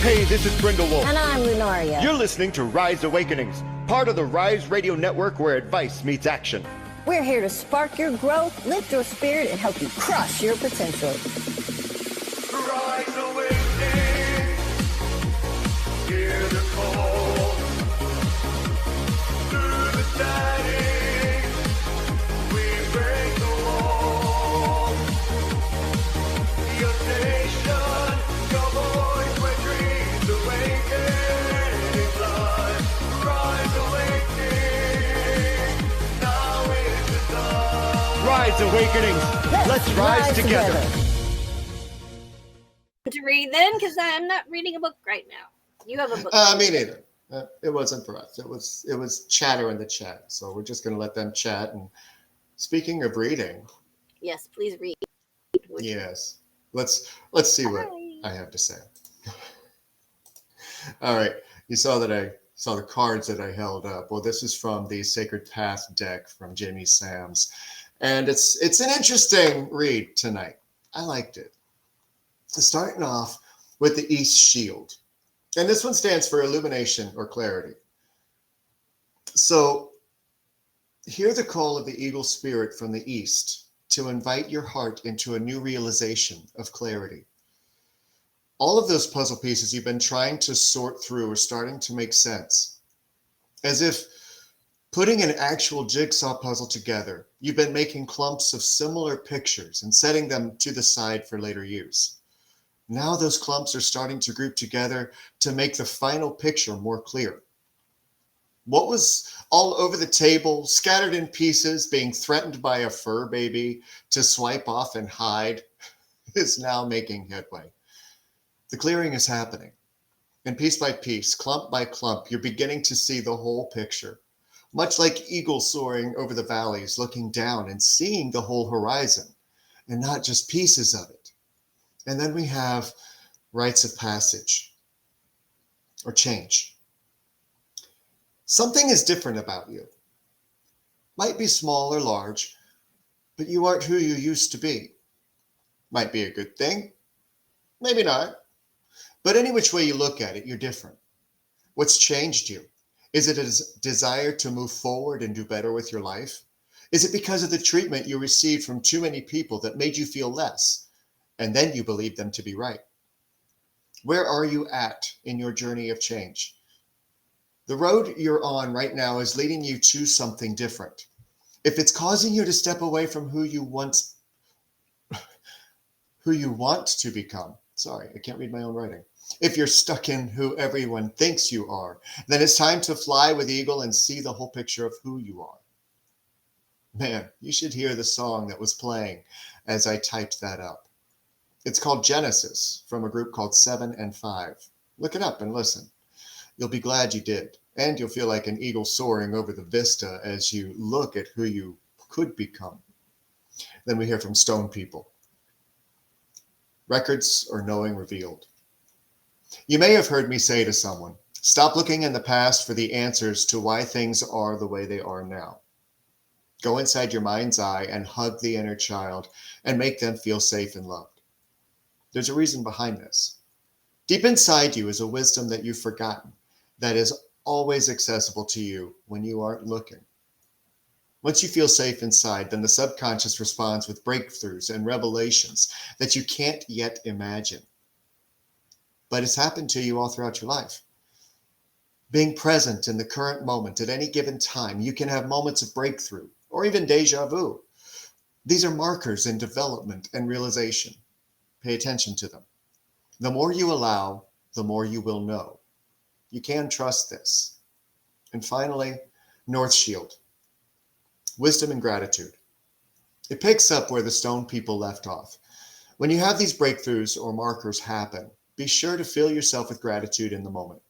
Hey, this is BrindeWolf. And I'm Lunaria. You're listening to Rise Awakenings, part of the Rise Radio Network where advice meets action. We're here to spark your growth, lift your spirit, and help you crush your potential. Rise Awakening, hear the call. Through the static, we break the wall. Your station, your voice where dreams awaken. Rise Awakening, now is the time. Rise Awakenings, let's rise together. To read then, because I'm not reading a book right now. You have a book. Me neither. It wasn't for us. It was chatter in the chat. So we're just going to let them chat. And speaking of reading, Yes, please read. yes, let's see what I have to say. All right, you saw the cards that I held up. Well, this is from the Sacred Path deck from Jimmy Sam's, and it's an interesting read tonight. I liked it. Starting off with the East Shield. And this one stands for illumination or clarity. So hear the call of the eagle spirit from the East to invite your heart into a new realization of clarity. All of those puzzle pieces you've been trying to sort through are starting to make sense. As if putting an actual jigsaw puzzle together, you've been making clumps of similar pictures and setting them to the side for later use. Now those clumps are starting to group together to make the final picture more clear. What was all over the table, scattered in pieces, being threatened by a fur baby to swipe off and hide, is now making headway. The clearing is happening. And piece by piece, clump by clump, you're beginning to see the whole picture. Much like eagles soaring over the valleys, looking down and seeing the whole horizon, and not just pieces of it. And then we have rites of passage or change. Something is different about you. Might be small or large, but you aren't who you used to be. Might be a good thing, maybe not. But any which way you look at it, you're different. What's changed you? Is it a desire to move forward and do better with your life? Is it because of the treatment you received from too many people that made you feel less? And then you believe them to be right. Where are you at in your journey of change? The road you're on right now is leading you to something different. If it's causing you to step away from who you want to become, sorry, I can't read my own writing. If you're stuck in who everyone thinks you are, then it's time to fly with Eagle and see the whole picture of who you are. Man, you should hear the song that was playing as I typed that up. It's called Genesis from a group called 7 and 5. Look it up and listen. You'll be glad you did. And you'll feel like an eagle soaring over the vista as you look at who you could become. Then we hear from Stone People. Records or knowing revealed. You may have heard me say to someone, stop looking in the past for the answers to why things are the way they are now. Go inside your mind's eye and hug the inner child and make them feel safe and loved. There's a reason behind this. Deep inside you is a wisdom that you've forgotten that is always accessible to you when you aren't looking. Once you feel safe inside, then the subconscious responds with breakthroughs and revelations that you can't yet imagine. But it's happened to you all throughout your life. Being present in the current moment at any given time, you can have moments of breakthrough or even deja vu. These are markers in development and realization. Pay attention to them. The more you allow, the more you will know. You can trust this. And finally, North Shield. Wisdom and gratitude. It picks up where the Stone People left off. When you have these breakthroughs or markers happen, be sure to fill yourself with gratitude in the moment.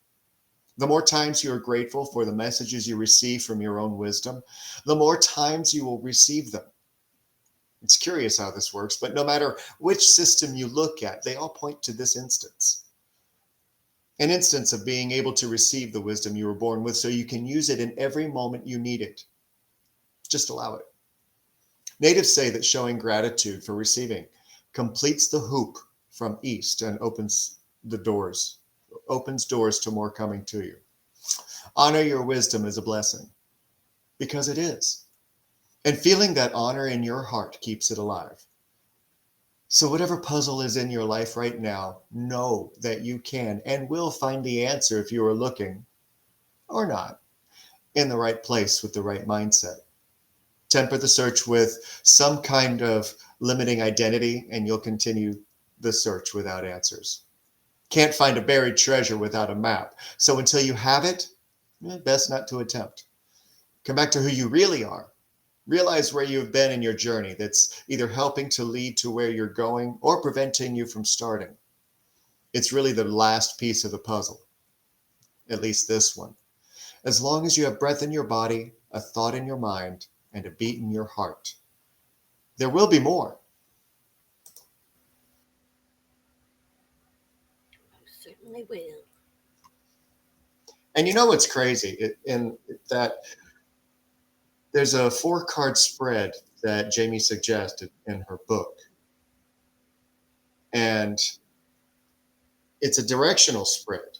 The more times you are grateful for the messages you receive from your own wisdom, the more times you will receive them. It's curious how this works, but no matter which system you look at, they all point to this instance. An instance of being able to receive the wisdom you were born with so you can use it in every moment you need it. Just allow it. Natives say that showing gratitude for receiving completes the hoop from east and opens the doors opens doors to more coming to you. Honor your wisdom as a blessing, because it is. And feeling that honor in your heart keeps it alive. So whatever puzzle is in your life right now, know that you can and will find the answer if you are looking, or not, in the right place with the right mindset. Temper the search with some kind of limiting identity, and you'll continue the search without answers. Can't find a buried treasure without a map. So until you have it, best not to attempt. Come back to who you really are. Realize where you've been in your journey that's either helping to lead to where you're going or preventing you from starting. It's really the last piece of the puzzle, at least this one. As long as you have breath in your body, a thought in your mind, and a beat in your heart, there will be more. Certainly will. And you know what's crazy? In that there's a 4-card spread that Jamie suggested in her book. And it's a directional spread.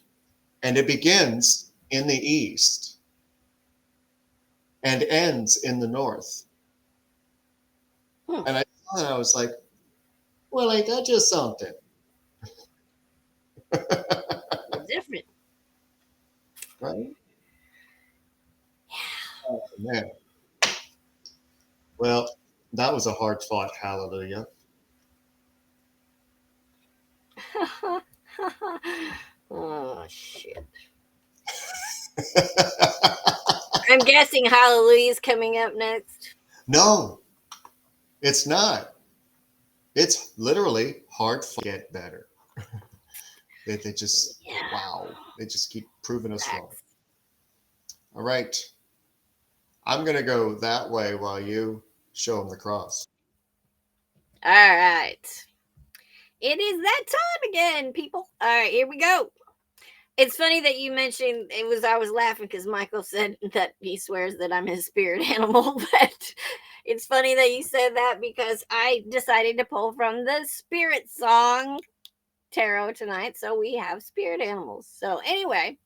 And it begins in the east and ends in the north. And I saw that, I was like, well, ain't that just something? Different. Right? Oh, man. Well, that was a hard fought hallelujah. Oh, shit. I'm guessing Hallelujah's coming up next. No, it's not. It's literally hard to get better. They just, wow, they just keep proving us wrong. All right. I'm going to go that way while you show them the cross. All right. It is that time again, people. All right, here we go. It's funny that you mentioned I was laughing because Michael said that he swears that I'm his spirit animal, but it's funny that you said that because I decided to pull from the spirit song tarot tonight. So we have spirit animals. So anyway,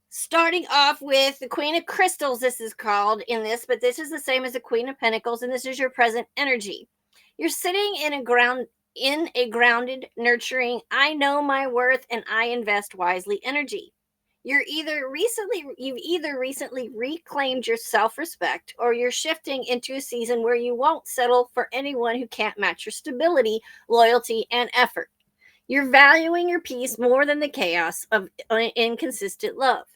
starting off with the Queen of Crystals, this is called in this, but this is the same as the Queen of Pentacles, and this is your present energy. You're sitting in a grounded, nurturing, I know my worth and I invest wisely energy. You've either recently reclaimed your self-respect, or you're shifting into a season where you won't settle for anyone who can't match your stability, loyalty, and effort. You're valuing your peace more than the chaos of inconsistent love.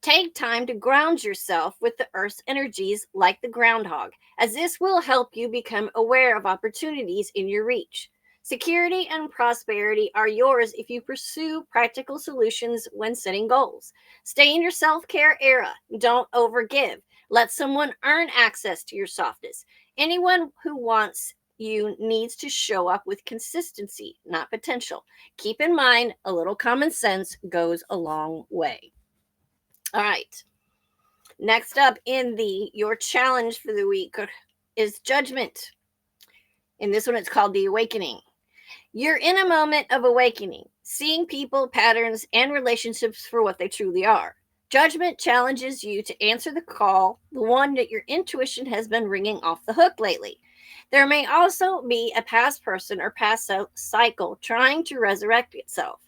Take time to ground yourself with the earth's energies like the groundhog, as this will help you become aware of opportunities in your reach. Security and prosperity are yours if you pursue practical solutions when setting goals. Stay in your self-care era. Don't overgive. Let someone earn access to your softness. Anyone who wants you needs to show up with consistency, not potential. Keep in mind, a little common sense goes a long way. All right. Next up in your challenge for the week is Judgment. In this one, it's called The Awakening. You're in a moment of awakening, seeing people, patterns, and relationships for what they truly are. Judgment challenges you to answer the call, the one that your intuition has been ringing off the hook lately. There may also be a past person or past cycle trying to resurrect itself,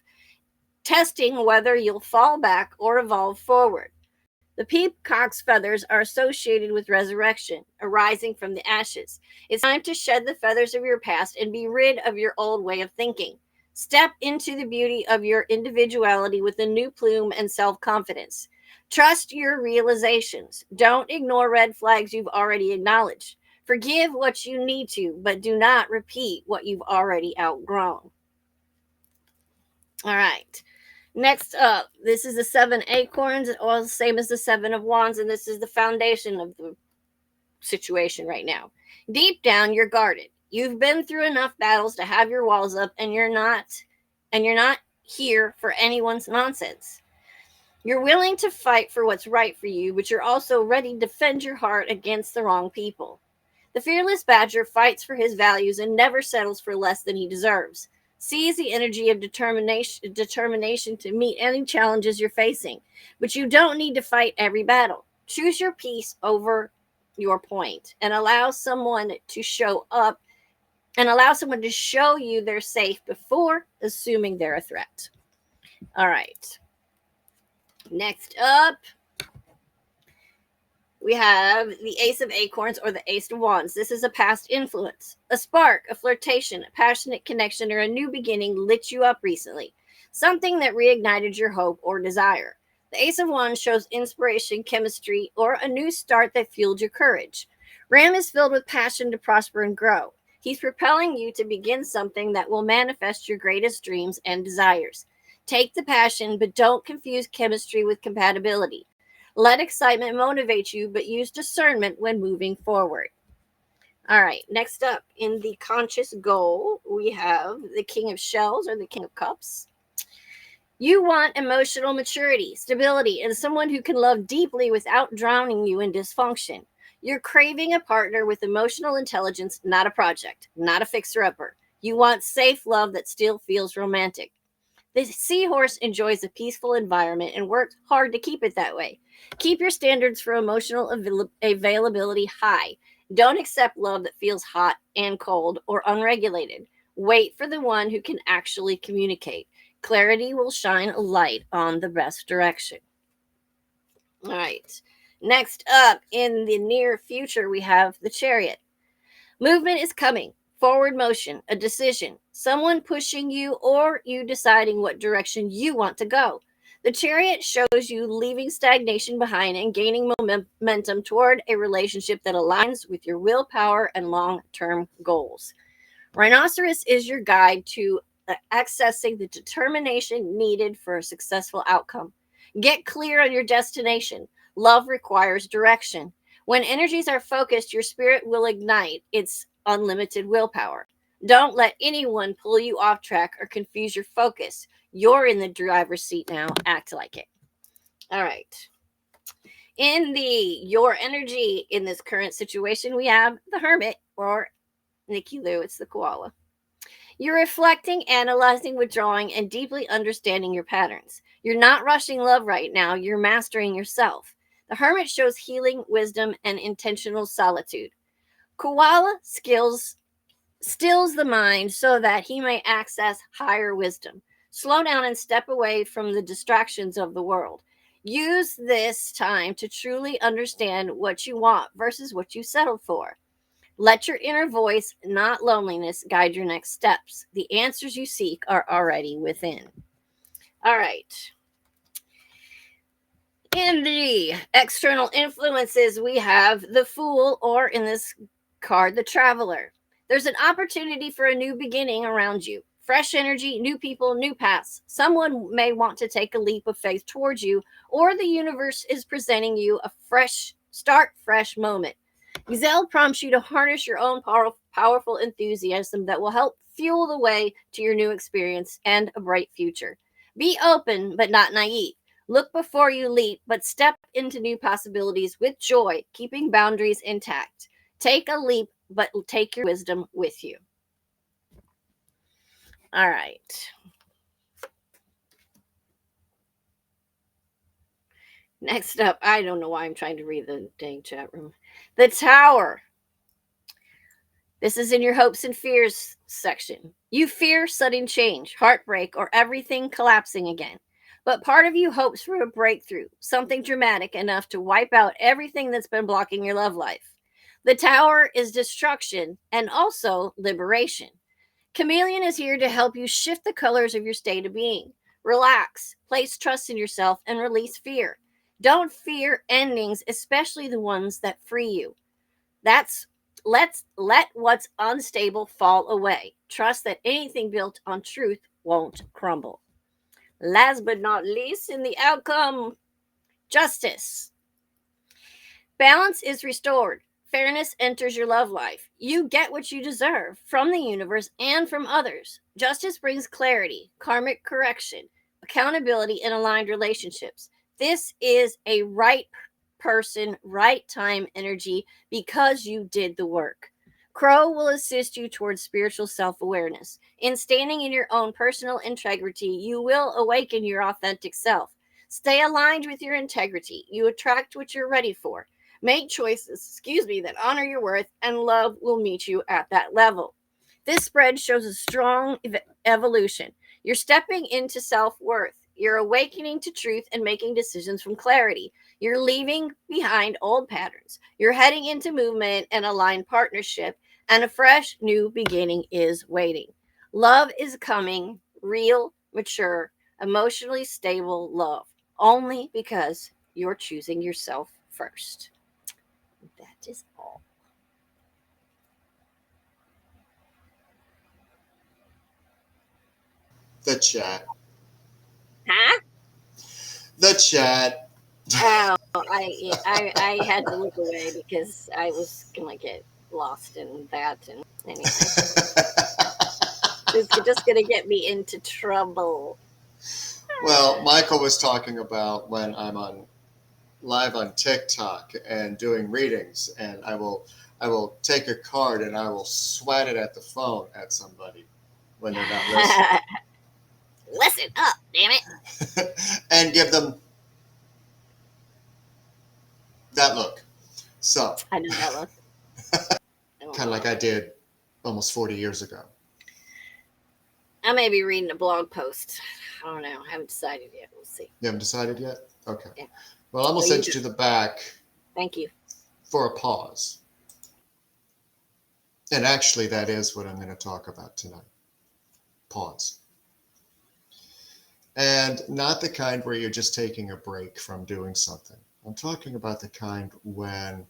testing whether you'll fall back or evolve forward. The peacock's feathers are associated with resurrection, arising from the ashes. It's time to shed the feathers of your past and be rid of your old way of thinking. Step into the beauty of your individuality with a new plume and self-confidence. Trust your realizations. Don't ignore red flags you've already acknowledged. Forgive what you need to, but do not repeat what you've already outgrown. All right. Next up, this is the 7 acorns, all the same as the 7 of wands, and this is the foundation of the situation right now. Deep down, you're guarded. You've been through enough battles to have your walls up, and you're not here for anyone's nonsense. You're willing to fight for what's right for you, but you're also ready to defend your heart against the wrong people. The fearless badger fights for his values and never settles for less than he deserves. Seize the energy of determination to meet any challenges you're facing. But you don't need to fight every battle. Choose your peace over your point and allow someone to show up and allow someone to show you they're safe before assuming they're a threat. All right. Next up, we have the Ace of Acorns or the Ace of Wands. This is a past influence. A spark, a flirtation, a passionate connection, or a new beginning lit you up recently. Something that reignited your hope or desire. The Ace of Wands shows inspiration, chemistry, or a new start that fueled your courage. Ram is filled with passion to prosper and grow. He's propelling you to begin something that will manifest your greatest dreams and desires. Take the passion, but don't confuse chemistry with compatibility. Let excitement motivate you, but use discernment when moving forward. All right, next up in the conscious goal, we have the King of Shells or the King of Cups. You want emotional maturity, stability, and someone who can love deeply without drowning you in dysfunction. You're craving a partner with emotional intelligence, not a project, not a fixer-upper. You want safe love that still feels romantic. The seahorse enjoys a peaceful environment and works hard to keep it that way. Keep your standards for emotional availability high. Don't accept love that feels hot and cold or unregulated. Wait for the one who can actually communicate. Clarity will shine a light on the best direction. All right. Next up in the near future, we have the Chariot. Movement is coming. Forward motion, a decision, someone pushing you or you deciding what direction you want to go. The Chariot shows you leaving stagnation behind and gaining momentum toward a relationship that aligns with your willpower and long-term goals. Rhinoceros is your guide to accessing the determination needed for a successful outcome. Get clear on your destination. Love requires direction. When energies are focused, your spirit will ignite its unlimited willpower. Don't let anyone pull you off track or confuse your focus. You're in the driver's seat now. Act like it. All right. In the your energy in this current situation, we have the Hermit or Nikki Lou. It's the koala. You're reflecting, analyzing, withdrawing, and deeply understanding your patterns. You're not rushing love right now. You're mastering yourself. The Hermit shows healing, wisdom, and intentional solitude. Koala stills the mind so that he may access higher wisdom. Slow down and step away from the distractions of the world. Use this time to truly understand what you want versus what you settled for. Let your inner voice, not loneliness, guide your next steps. The answers you seek are already within. All right. In the external influences, we have the Fool, or in this card, the Traveler. There's an opportunity for a new beginning around you. Fresh energy, new people, new paths. Someone may want to take a leap of faith towards you, or the universe is presenting you a fresh moment. Gazelle prompts you to harness your own powerful enthusiasm that will help fuel the way to your new experience and a bright future. Be open, but not naive. Look before you leap, but step into new possibilities with joy, keeping boundaries intact. Take a leap, but take your wisdom with you. All right. Next up, I don't know why I'm trying to read the dang chat room. The Tower. This is in your hopes and fears section. You fear sudden change, heartbreak, or everything collapsing again. But part of you hopes for a breakthrough, something dramatic enough to wipe out everything that's been blocking your love life. The Tower is destruction and also liberation. Chameleon is here to help you shift the colors of your state of being. Relax, place trust in yourself, and release fear. Don't fear endings, especially the ones that free you. Let what's unstable fall away. Trust that anything built on truth won't crumble. Last but not least, in the outcome, justice. Balance is restored. Fairness enters your love life. You get what you deserve from the universe and from others. Justice brings clarity, karmic correction, accountability, and aligned relationships. This is a right person, right time energy because you did the work. Crow will assist you towards spiritual self awareness. In standing in your own personal integrity, you will awaken your authentic self. Stay aligned with your integrity. You attract what you're ready for. Make choices, that honor your worth, and love will meet you at that level. This spread shows a strong evolution. You're stepping into self worth. You're awakening to truth and making decisions from clarity. You're leaving behind old patterns. You're heading into movement and aligned partnership, and a fresh new beginning is waiting. Love is coming, real, mature, emotionally stable love, only because you're choosing yourself first. That is all. The chat. Huh? The chat. Oh, I had to look away because I was gonna get lost in that, and anyway, it's just gonna get me into trouble. Well, Michael was talking about when I'm on live on TikTok and doing readings, and I will take a card and I will swat it at the phone at somebody when they're not listening, Listen up, damn it! and give them that look. So, I know that look. kind of like I did almost 40 years ago. I may be reading a blog post. I don't know. I haven't decided yet. We'll see. You haven't decided yet? Okay. Yeah. Well, I'm going to So send you to the back Thank you. for a pause. And actually, that is what I'm going to talk about tonight. Pause. And not the kind where you're just taking a break from doing something. I'm talking about the kind when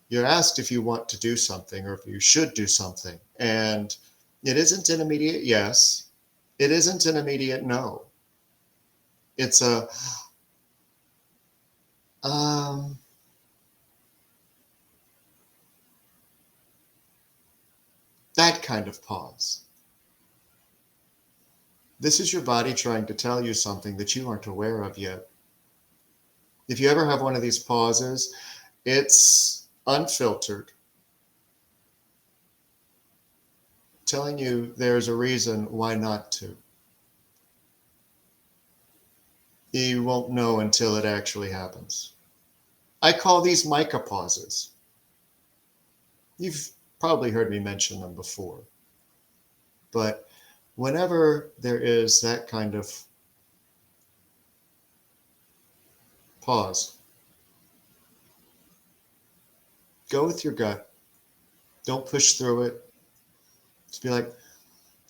you're asked if you want to do something or if you should do something. And it isn't an immediate yes. It isn't an immediate no. It's a, that kind of pause. This is your body trying to tell you something that you aren't aware of yet. If you ever have one of these pauses, it's unfiltered, telling you there's a reason why not to. You won't know until it actually happens. I call these Michka pauses. You've probably heard me mention them before. But whenever there is that kind of pause, go with your gut. Don't push through it. Just be like,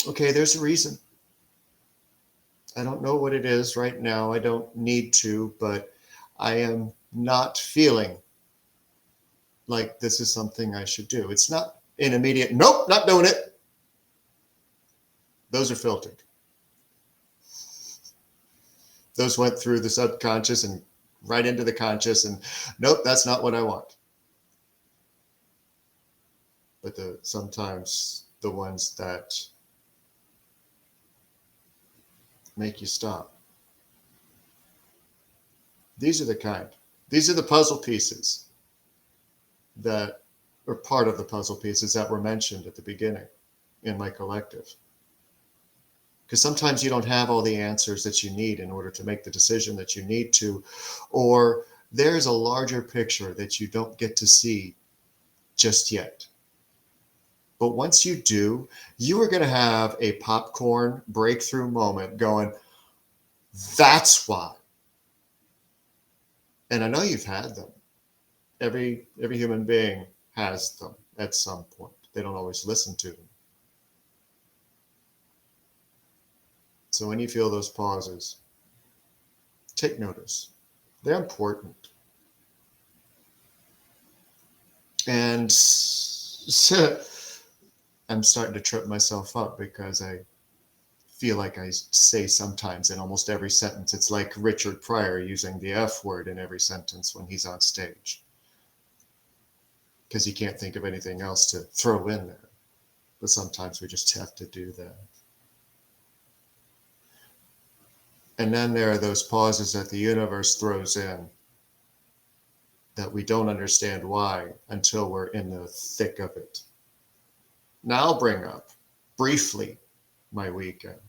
okay, there's a reason. I don't know what it is right now. I don't need to, but I am not feeling like this is something I should do. It's not an immediate, nope, not doing it. Those are filtered. Those went through the subconscious and right into the conscious, and nope, that's not what I want. But sometimes the ones that make you stop. These are the puzzle pieces that are part of the puzzle pieces that were mentioned at the beginning in my collective. Because sometimes you don't have all the answers that you need in order to make the decision that you need to, or there's a larger picture that you don't get to see just yet. But once you do, you are going to have a popcorn breakthrough moment going, that's why. And I know you've had them. Every human being has them at some point. They don't always listen to them. So when you feel those pauses, take notice. They're important. And I'm starting to trip myself up because I feel like I say sometimes in almost every sentence, it's like Richard Pryor using the F word in every sentence when he's on stage. Because he can't think of anything else to throw in there. But sometimes we just have to do that. And then there are those pauses that the universe throws in that we don't understand why until we're in the thick of it. Now I'll bring up briefly my weekend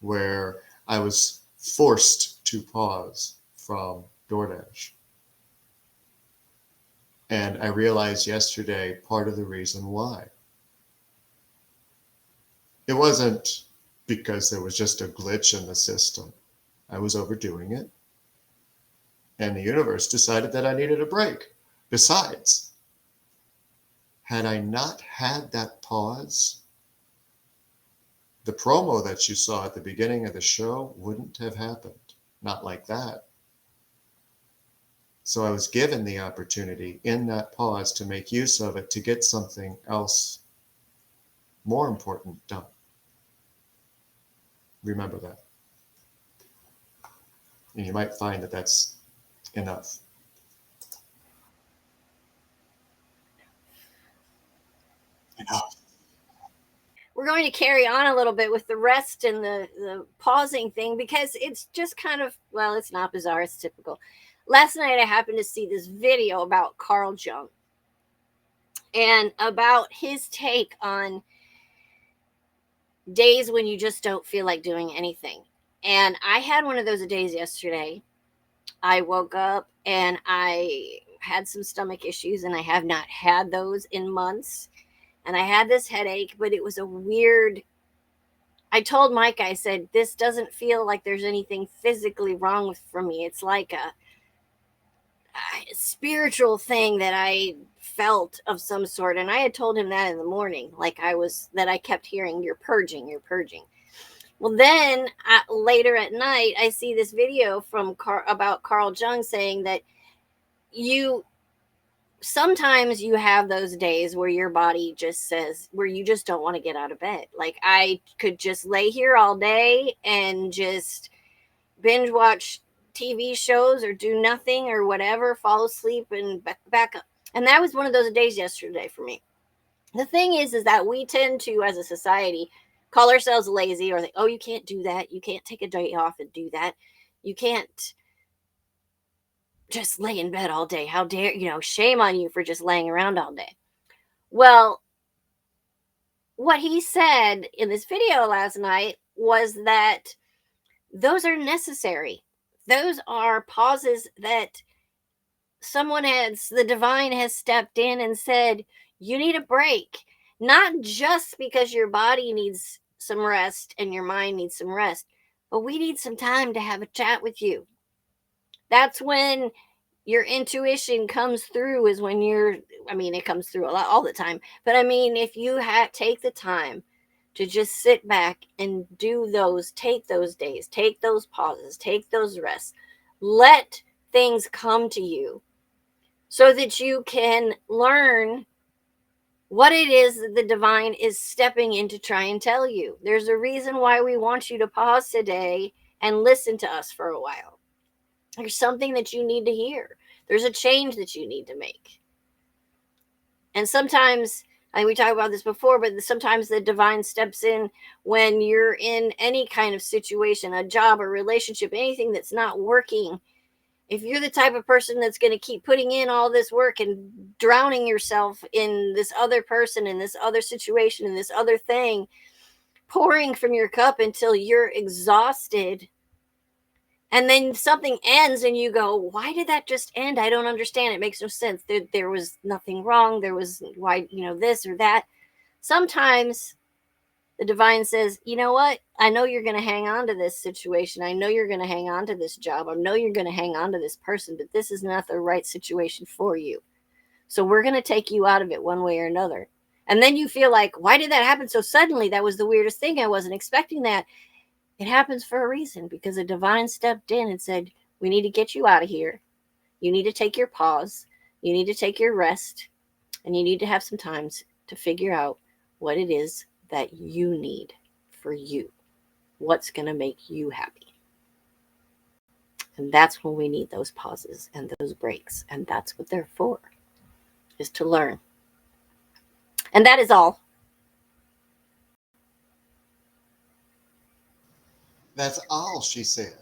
where I was forced to pause from DoorDash. And I realized yesterday part of the reason why. It wasn't because there was just a glitch in the system. I was overdoing it. And the universe decided that I needed a break. Besides, had I not had that pause, the promo that you saw at the beginning of the show wouldn't have happened. Not like that. So I was given the opportunity in that pause to make use of it to get something else more important done. Remember that. And you might find that that's enough. Enough. We're going to carry on a little bit with the rest and the pausing thing because it's just kind of, well, it's not bizarre, it's typical. Last night I happened to see this video about Carl Jung and about his take on days when you just don't feel like doing anything. And I had one of those days yesterday. I woke up and I had some stomach issues, and I have not had those in months. And I had this headache, but it was a weird. I told Mike, I said, this doesn't feel like there's anything physically wrong for me. It's like a spiritual thing that I felt of some sort. And I had told him that in the morning, like I kept hearing, you're purging. Well, then later at night, I see this video about Carl Jung saying that sometimes you have those days where your body just says, where you just don't want to get out of bed. Like I could just lay here all day and just binge watch TV shows or do nothing or whatever, fall asleep and back up. And that was one of those days yesterday for me. The thing is that we tend to, as a society, call ourselves lazy or think, oh, you can't do that. You can't take a day off and do that. You can't just lay in bed all day. How dare, shame on you for just laying around all day. Well, what he said in this video last night was that those are necessary. Those are pauses that the divine has stepped in and said, you need a break. Not just because your body needs some rest and your mind needs some rest, but we need some time to have a chat with you. That's when your intuition comes through, is when it comes through a lot all the time. But if you take the time to just sit back and take those days, take those pauses, take those rests, let things come to you so that you can learn what it is that the divine is stepping in to try and tell you. There's a reason why we want you to pause today and listen to us for a while. There's something that you need to hear. There's a change that you need to make. And sometimes, we talked about this before, but sometimes the divine steps in when you're in any kind of situation, a job, a relationship, anything that's not working. If you're the type of person that's going to keep putting in all this work and drowning yourself in this other person, in this other situation, in this other thing, pouring from your cup until you're exhausted, and then something ends and you go, why did that just end? I don't understand. It makes no sense. There was nothing wrong. There was this or that. Sometimes the divine says, you know what? I know you're going to hang on to this situation. I know you're going to hang on to this job. I know you're going to hang on to this person, but this is not the right situation for you. So we're going to take you out of it one way or another. And then you feel like, why did that happen so suddenly? That was the weirdest thing. I wasn't expecting that. It happens for a reason, because the divine stepped in and said, we need to get you out of here. You need to take your pause. You need to take your rest. And you need to have some time to figure out what it is that you need for you. What's going to make you happy. And that's when we need those pauses and those breaks. And that's what they're for, is to learn. And that is all. That's all she said.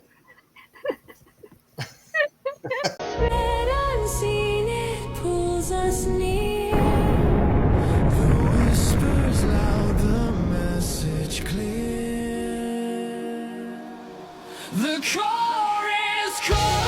Red unseen, it pulls us near. The whisper The core is cold.